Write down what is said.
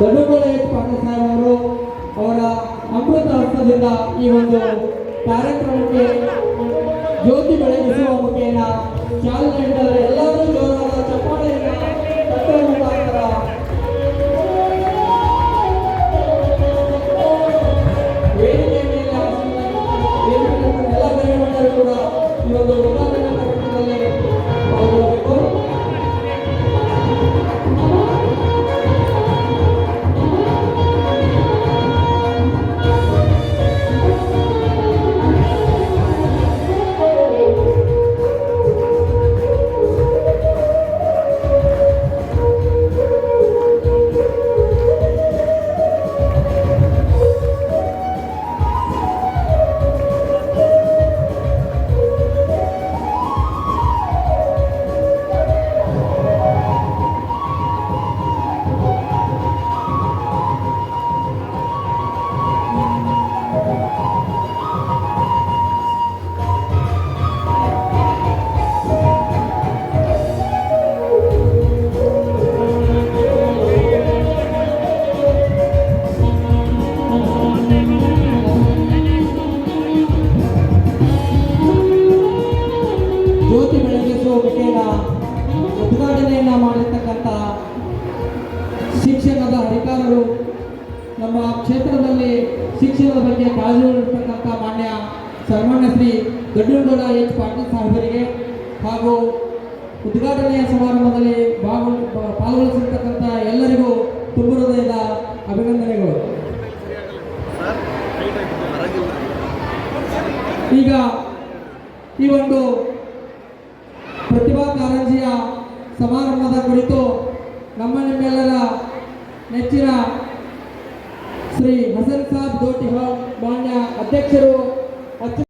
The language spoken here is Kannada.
ದೊಡ್ಡಗೌಡ ಎಚ್ ಪಾಟೀಲ್ ಸಾಹೇಬ್ ಅವರು ಅವರ ಅಮೃತ ಹಸ್ತದಿಂದ ಈ ಒಂದು ಕಾರ್ಯಕ್ರಮಕ್ಕೆ ಜ್ಯೋತಿ ಬೆಳಗಿಸುವ ಮುಖೇನ ಚಾಲನೆ ನೀಡಿದರೆ ಎಲ್ಲರೂ ಜೋರಾದ ಚಪ್ಪಾಳೆಯನ್ನು ತಟ್ಟುವ ಮುಖಾಂತರ ವೇದಿಕೆ ಮೇಲೆ ಎಲ್ಲ ಗಣ್ಯರು ಕೂಡ ಈ ಒಂದು ಉದ್ಘಾಟನಾ ಕಾರ್ಯಕ್ರಮದಲ್ಲಿ ಪಾಲ್ಗೊಳ್ಳಬೇಕು. ಜ್ಯೋತಿ ಬೆಳಗಿಸುವ ಮುಖೇನ ಉದ್ಘಾಟನೆಯನ್ನ ಮಾಡಿರ್ತಕ್ಕಂಥ ಶಿಕ್ಷಣದ ಅಧಿಕಾರರು, ನಮ್ಮ ಕ್ಷೇತ್ರದಲ್ಲಿ ಶಿಕ್ಷಣದ ಬಗ್ಗೆ ಕಾಳಜಿ ಇರತಕ್ಕಂಥ ಮಾನ್ಯ ಸನ್ಮಾನ್ಯ ಶ್ರೀ ದೊಡ್ಡಗೌಡ ಎಚ್ ಪಾಟೀಲ್ ಸಾಹೇಬರಿಗೆ ಹಾಗೂ ಉದ್ಘಾಟನೆಯ ಸಮಾರಂಭದಲ್ಲಿ ಪಾಲ್ಗೊಳಿಸಿರ್ತಕ್ಕಂಥ ಎಲ್ಲರಿಗೂ ತುಂಬ ಹೃದಯದ ಅಭಿನಂದನೆಗಳು. ಈಗ ಈ ಒಂದು ಪ್ರತಿಭಾ ಕಾರಂಜಿಯ ಸಮಾರಂಭದ ಕುರಿತು ನಿಮ್ಮೆಲ್ಲರ ನೆಚ್ಚಿನ ಶ್ರೀ ಹಸನ್ ಸಾಬ್ ದೋಟಿಹಾಳ್ ಮಾನ್ಯ ಅಧ್ಯಕ್ಷರು